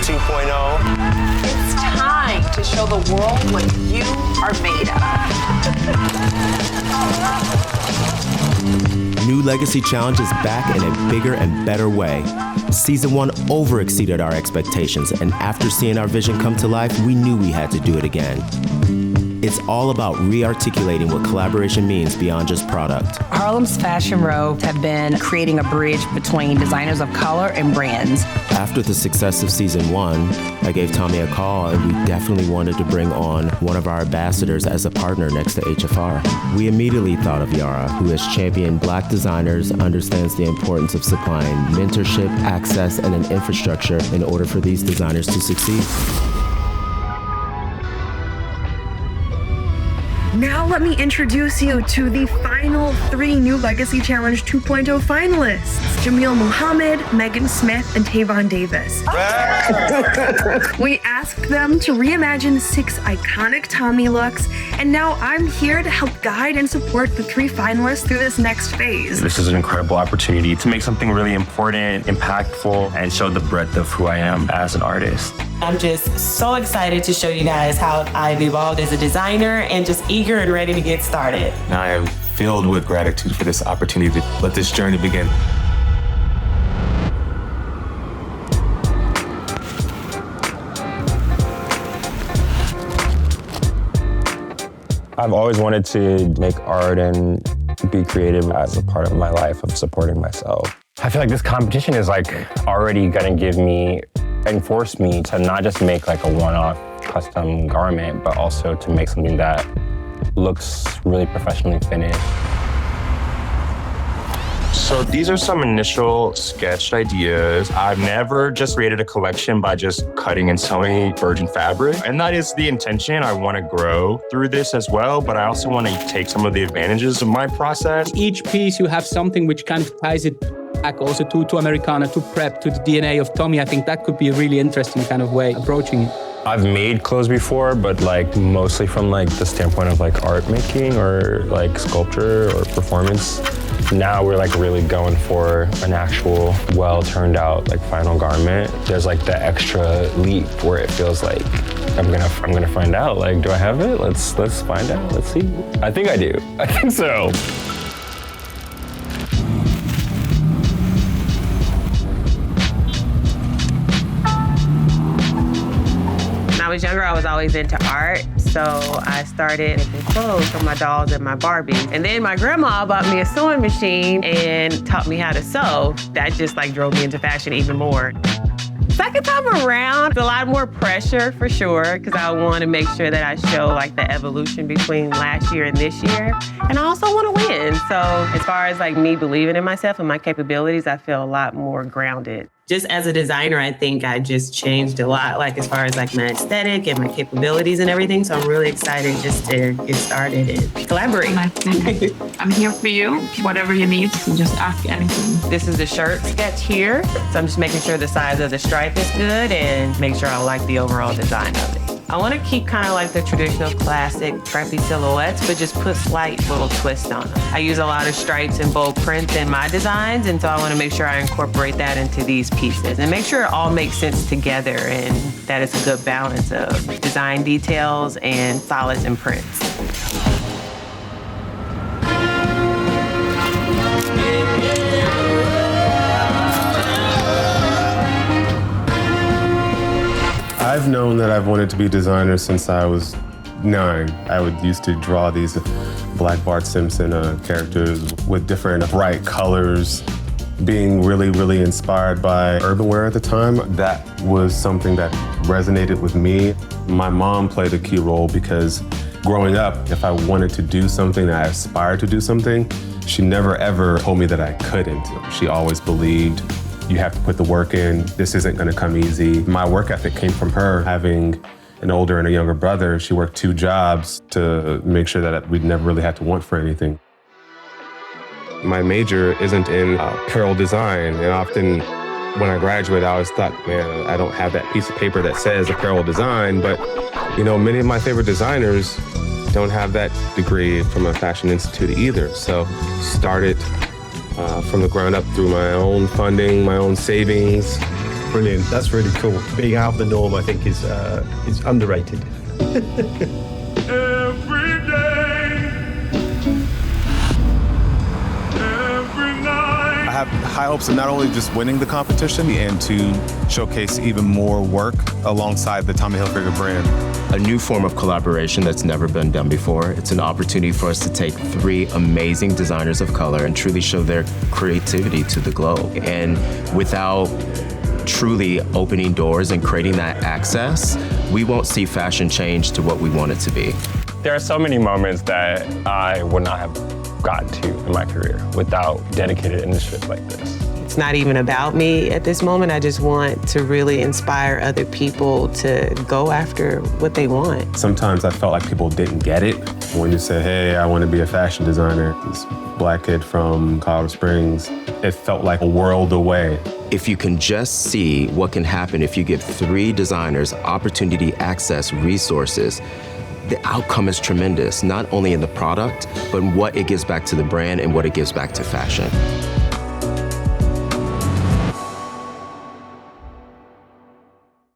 2.0. It's time to show the world what you are made of. New Legacy Challenge is back in a bigger and better way. Season 1 over-exceeded our expectations, and after seeing our vision come to life, we knew we had to do it again. It's all about re-articulating what collaboration means beyond just product. Harlem's Fashion Row have been creating a bridge between designers of color and brands. After the success of Season 1, I gave Tommy a call, and we definitely wanted to bring on one of our ambassadors as a partner next to HFR. We immediately thought of Yara, who has championed Black designers, understands the importance of supplying mentorship, access, and an infrastructure in order for these designers to succeed. Now let me introduce you to the final 3 New Legacy Challenge 2.0 finalists. Jamil Muhammad, Megan Smith, and Tavon Davis. We asked them to reimagine 6 iconic Tommy looks, and now I'm here to help guide and support the 3 finalists through this next phase. This is an incredible opportunity to make something really important, impactful, and show the breadth of who I am as an artist. I'm just so excited to show you guys how I've evolved as a designer and just eager and ready to get started. I am filled with gratitude for this opportunity to let this journey begin. I've always wanted to make art and be creative as a part of my life of supporting myself. I feel like this competition is already gonna force me to not just make a one-off custom garment, but also to make something that looks really professionally finished. So these are some initial sketched ideas. I've never just created a collection by just cutting and sewing virgin fabric. And that is the intention. I want to grow through this as well, but I also want to take some of the advantages of my process. Each piece you have something which kind of ties it back also to Americana, to prep, to the DNA of Tommy. I think that could be a really interesting kind of way of approaching it. I've made clothes before, but mostly from the standpoint of art making or sculpture or performance. Now we're really going for an actual well turned out final garment. There's the extra leap where it feels like I'm gonna find out. Do I have it? Let's find out. Let's see. I think I do. I think so. When I was younger, I was always into art, so I started making clothes for my dolls and my Barbies. And then my grandma bought me a sewing machine and taught me how to sew. That just drove me into fashion even more. Second time around, it's a lot more pressure for sure, because I want to make sure that I show the evolution between last year and this year. And I also want to win. So as far as me believing in myself and my capabilities, I feel a lot more grounded. Just as a designer, I think I just changed a lot, as far as my aesthetic and my capabilities and everything. So I'm really excited just to get started and collaborate. I'm here for you. Whatever you need, just ask anything. This is the shirt sketch here. So I'm just making sure the size of the stripe is good and make sure I like the overall design of it. I want to keep kind of the traditional classic preppy silhouettes, but just put slight little twists on them. I use a lot of stripes and bold prints in my designs, and so I want to make sure I incorporate that into these pieces and make sure it all makes sense together and that it's a good balance of design details and solids and prints. I've known that I've wanted to be a designer since I was 9. I used to draw these Black Bart Simpson characters with different bright colors, being really, really inspired by urban wear at the time. That was something that resonated with me. My mom played a key role because growing up, if I wanted to do something, I aspired to do something, she never ever told me that I couldn't. She always believed, you have to put the work in. This isn't gonna come easy. My work ethic came from her having an older and a younger brother. She worked 2 jobs to make sure that we'd never really had to want for anything. My major isn't in apparel design, and often when I graduated, I always thought, man, I don't have that piece of paper that says apparel design, but many of my favorite designers don't have that degree from a fashion institute either. So started from the ground up through my own funding, my own savings, Brilliant. That's really cool. Being out of the norm, I think, is underrated. I have high hopes of not only just winning the competition and to showcase even more work alongside the Tommy Hilfiger brand. A new form of collaboration that's never been done before. It's an opportunity for us to take 3 amazing designers of color and truly show their creativity to the globe. And without truly opening doors and creating that access, we won't see fashion change to what we want it to be. There are so many moments that I would not have gotten to in my career without dedicated initiatives like this. It's not even about me at this moment. I just want to really inspire other people to go after what they want. Sometimes I felt like people didn't get it. When you say, hey, I want to be a fashion designer, this black kid from Colorado Springs, it felt like a world away. If you can just see what can happen if you give 3 designers opportunity, access, resources, the outcome is tremendous, not only in the product, but in what it gives back to the brand and what it gives back to fashion.